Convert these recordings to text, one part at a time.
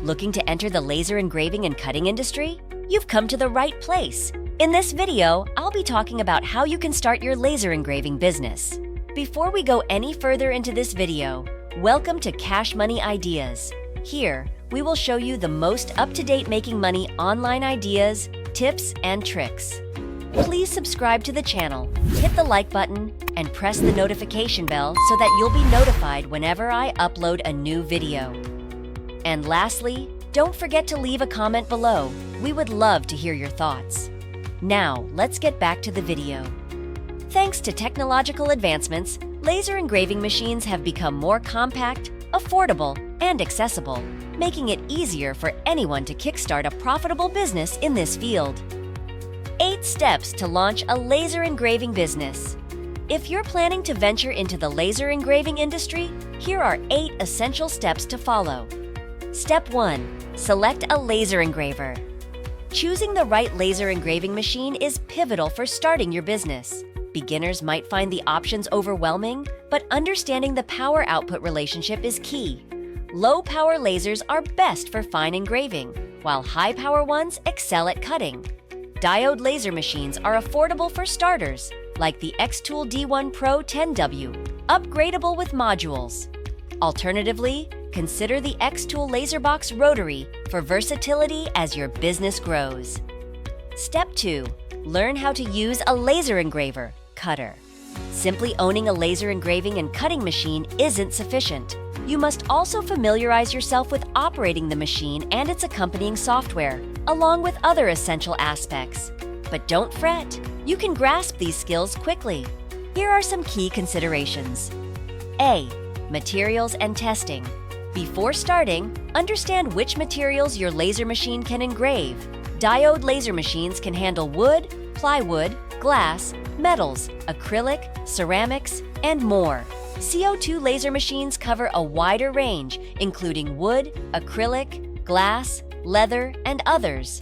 Looking to enter the laser engraving and cutting industry? You've come to the right place. In this video, I'll be talking about how you can start your laser engraving business. Before we go any further into this video, welcome to Cash Money Ideas. Here, we will show you the most up-to-date making money online ideas, tips, and tricks. Please subscribe to the channel, hit the like button, and press the notification bell so that you'll be notified whenever I upload a new video. And lastly, don't forget to leave a comment below. We would love to hear your thoughts. Now, let's get back to the video. Thanks to technological advancements, laser engraving machines have become more compact, affordable, and accessible, making it easier for anyone to kickstart a profitable business in this field. 8 steps to launch a laser engraving business. If you're planning to venture into the laser engraving industry, here are 8 essential steps to follow. Step 1. Select a laser engraver. Choosing the right laser engraving machine is pivotal for starting your business. Beginners might find the options overwhelming, but understanding the power output relationship is key. Low-power lasers are best for fine engraving, while high-power ones excel at cutting. Diode laser machines are affordable for starters, like the Xtool D1 Pro 10W, upgradable with modules. Alternatively, consider the Xtool LaserBox Rotary for versatility as your business grows. Step 2. Learn how to use a laser engraver, cutter. Simply owning a laser engraving and cutting machine isn't sufficient. You must also familiarize yourself with operating the machine and its accompanying software, along with other essential aspects. But don't fret, you can grasp these skills quickly. Here are some key considerations. A. Materials and testing. Before starting, understand which materials your laser machine can engrave. Diode laser machines can handle wood, plywood, glass, metals, acrylic, ceramics, and more. CO2 laser machines cover a wider range, including wood, acrylic, glass, leather, and others.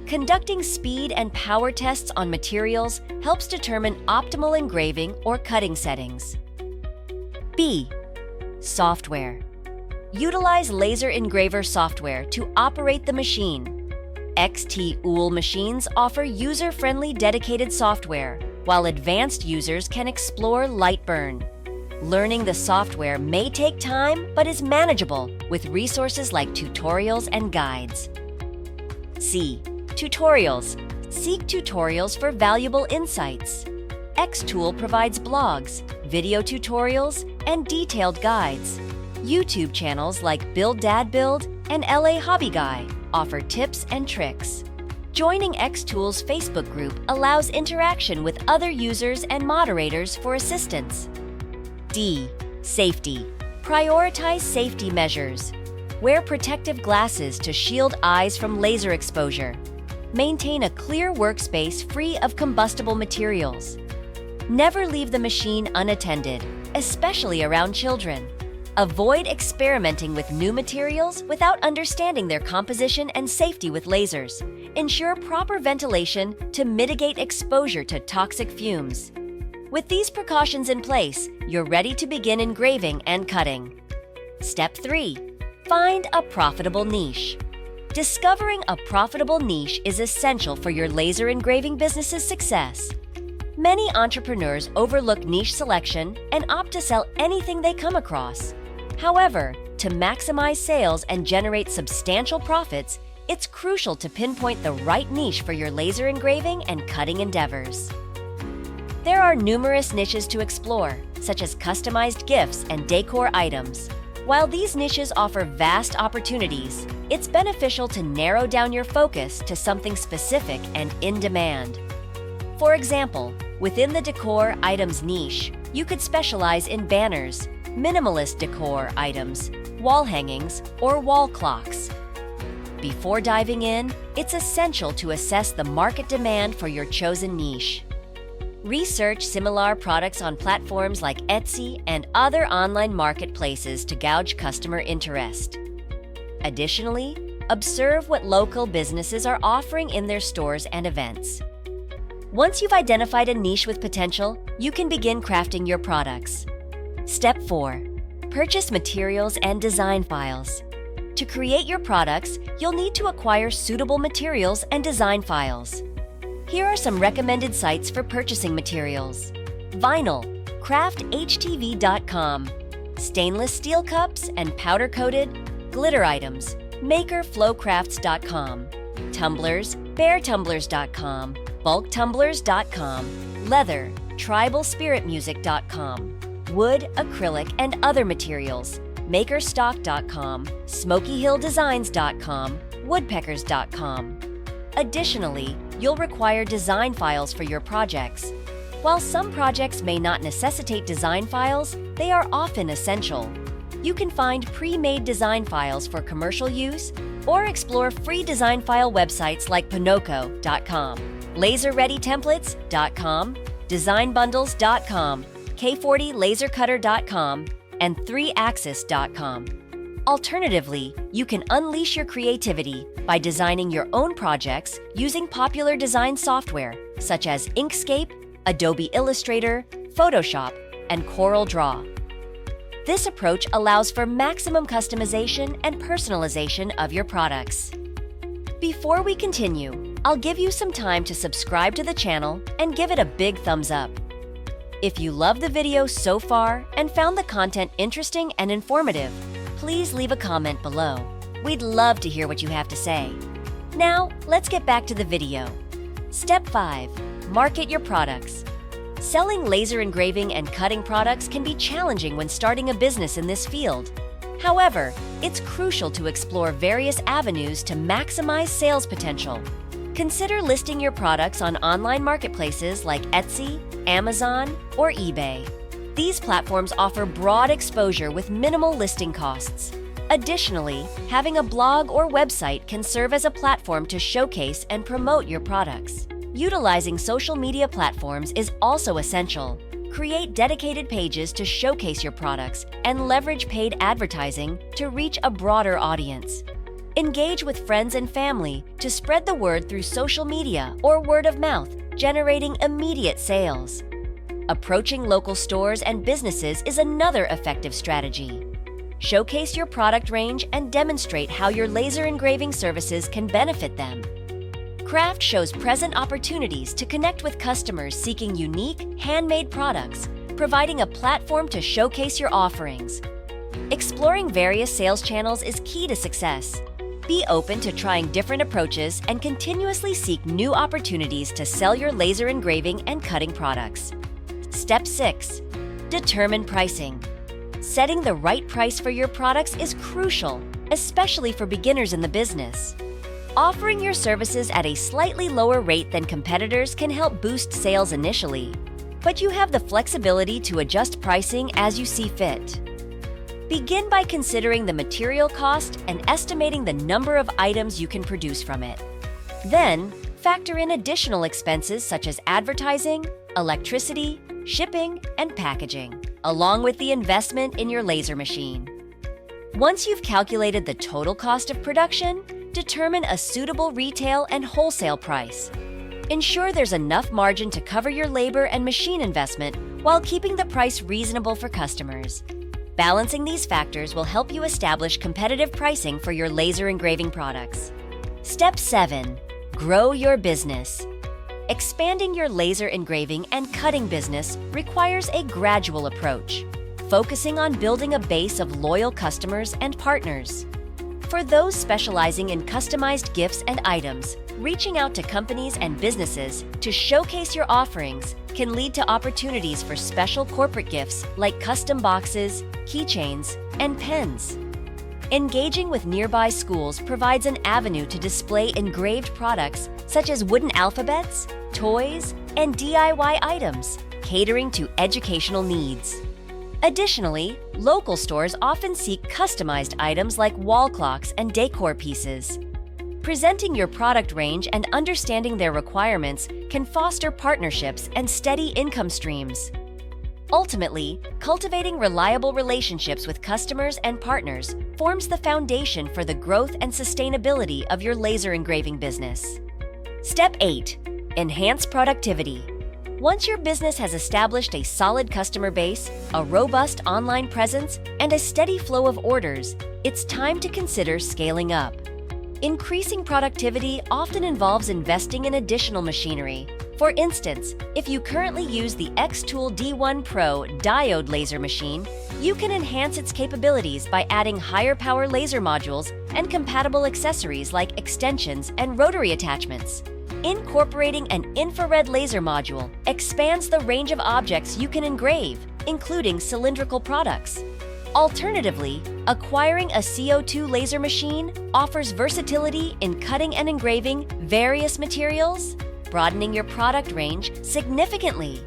Conducting speed and power tests on materials helps determine optimal engraving or cutting settings. B. Software. Utilize laser engraver software to operate the machine. XTOOL machines offer user-friendly dedicated software, while advanced users can explore light burn. Learning the software may take time but is manageable with resources like tutorials and guides. C. Tutorials. Seek tutorials for valuable insights. Xtool provides blogs, video tutorials, and detailed guides. YouTube channels like Build Dad Build and LA Hobby Guy offer tips and tricks. Joining Xtool's Facebook group allows interaction with other users and moderators for assistance. D. Safety. Prioritize safety measures. Wear protective glasses to shield eyes from laser exposure. Maintain a clear workspace free of combustible materials. Never leave the machine unattended, especially around children. Avoid experimenting with new materials without understanding their composition and safety with lasers. Ensure proper ventilation to mitigate exposure to toxic fumes. With these precautions in place, you're ready to begin engraving and cutting. Step 3. Find a profitable niche. Discovering a profitable niche is essential for your laser engraving business's success. Many entrepreneurs overlook niche selection and opt to sell anything they come across. However, to maximize sales and generate substantial profits, it's crucial to pinpoint the right niche for your laser engraving and cutting endeavors. There are numerous niches to explore, such as customized gifts and decor items. While these niches offer vast opportunities, it's beneficial to narrow down your focus to something specific and in demand. For example, within the decor items niche, you could specialize in banners, minimalist decor items, wall hangings, or wall clocks. Before diving in, it's essential to assess the market demand for your chosen niche. Research similar products on platforms like Etsy and other online marketplaces to gauge customer interest. Additionally, observe what local businesses are offering in their stores and events. Once you've identified a niche with potential, you can begin crafting your products. Step 4. Purchase materials and design files. To create your products, you'll need to acquire suitable materials and design files. Here are some recommended sites for purchasing materials: vinyl, crafthtv.com; stainless steel cups and powder-coated, glitter items, makerflowcrafts.com; tumblers, beartumblers.com, bulktumblers.com; leather, tribalspiritmusic.com; wood, acrylic, and other materials, makerstock.com, smokyhilldesigns.com, woodpeckers.com. Additionally, you'll require design files for your projects. While some projects may not necessitate design files, they are often essential. You can find pre-made design files for commercial use or explore free design file websites like Pinocchio.com, LaserReadyTemplates.com, DesignBundles.com, K40LaserCutter.com, and 3axis.com. Alternatively, you can unleash your creativity by designing your own projects using popular design software such as Inkscape, Adobe Illustrator, Photoshop, and CorelDRAW. This approach allows for maximum customization and personalization of your products. Before we continue, I'll give you some time to subscribe to the channel and give it a big thumbs up. If you love the video so far and found the content interesting and informative, please leave a comment below. We'd love to hear what you have to say. Now, let's get back to the video. Step 5. Market your products. Selling laser engraving and cutting products can be challenging when starting a business in this field. However, it's crucial to explore various avenues to maximize sales potential. Consider listing your products on online marketplaces like Etsy, Amazon, or eBay. These platforms offer broad exposure with minimal listing costs. Additionally, having a blog or website can serve as a platform to showcase and promote your products. Utilizing social media platforms is also essential. Create dedicated pages to showcase your products and leverage paid advertising to reach a broader audience. Engage with friends and family to spread the word through social media or word of mouth, generating immediate sales. Approaching local stores and businesses is another effective strategy. Showcase your product range and demonstrate how your laser engraving services can benefit them. Craft shows present opportunities to connect with customers seeking unique, handmade products, providing a platform to showcase your offerings. Exploring various sales channels is key to success. Be open to trying different approaches and continuously seek new opportunities to sell your laser engraving and cutting products. Step 6. Determine pricing. Setting the right price for your products is crucial, especially for beginners in the business. Offering your services at a slightly lower rate than competitors can help boost sales initially, but you have the flexibility to adjust pricing as you see fit. Begin by considering the material cost and estimating the number of items you can produce from it. Then, factor in additional expenses such as advertising, electricity, shipping, and packaging, along with the investment in your laser machine. Once you've calculated the total cost of production, determine a suitable retail and wholesale price. Ensure there's enough margin to cover your labor and machine investment while keeping the price reasonable for customers. Balancing these factors will help you establish competitive pricing for your laser engraving products. Step 7. Grow your business. Expanding your laser engraving and cutting business requires a gradual approach, focusing on building a base of loyal customers and partners. For those specializing in customized gifts and items, reaching out to companies and businesses to showcase your offerings can lead to opportunities for special corporate gifts like custom boxes, keychains, and pens. Engaging with nearby schools provides an avenue to display engraved products such as wooden alphabets, toys, and DIY items, catering to educational needs. Additionally, local stores often seek customized items like wall clocks and decor pieces. Presenting your product range and understanding their requirements can foster partnerships and steady income streams. Ultimately, cultivating reliable relationships with customers and partners forms the foundation for the growth and sustainability of your laser engraving business. Step 8. Enhance productivity. Once your business has established a solid customer base, a robust online presence, and a steady flow of orders, it's time to consider scaling up. Increasing productivity often involves investing in additional machinery. For instance, if you currently use the X-Tool D1 Pro diode laser machine, you can enhance its capabilities by adding higher power laser modules and compatible accessories like extensions and rotary attachments. Incorporating an infrared laser module expands the range of objects you can engrave, including cylindrical products. Alternatively, acquiring a CO2 laser machine offers versatility in cutting and engraving various materials, broadening your product range significantly.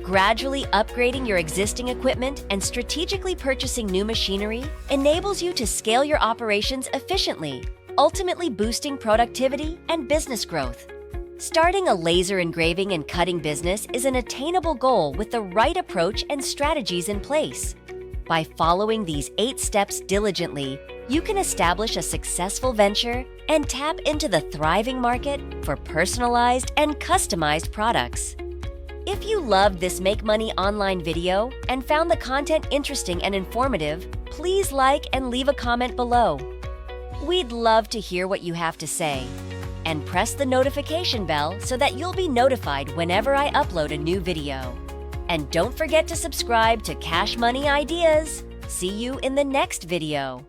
Gradually upgrading your existing equipment and strategically purchasing new machinery enables you to scale your operations efficiently, ultimately boosting productivity and business growth. Starting a laser engraving and cutting business is an attainable goal with the right approach and strategies in place. By following these 8 steps diligently, you can establish a successful venture and tap into the thriving market for personalized and customized products. If you loved this Make Money Online video and found the content interesting and informative, please like and leave a comment below. We'd love to hear what you have to say. And press the notification bell so that you'll be notified whenever I upload a new video. And don't forget to subscribe to Cash Money Ideas. See you in the next video.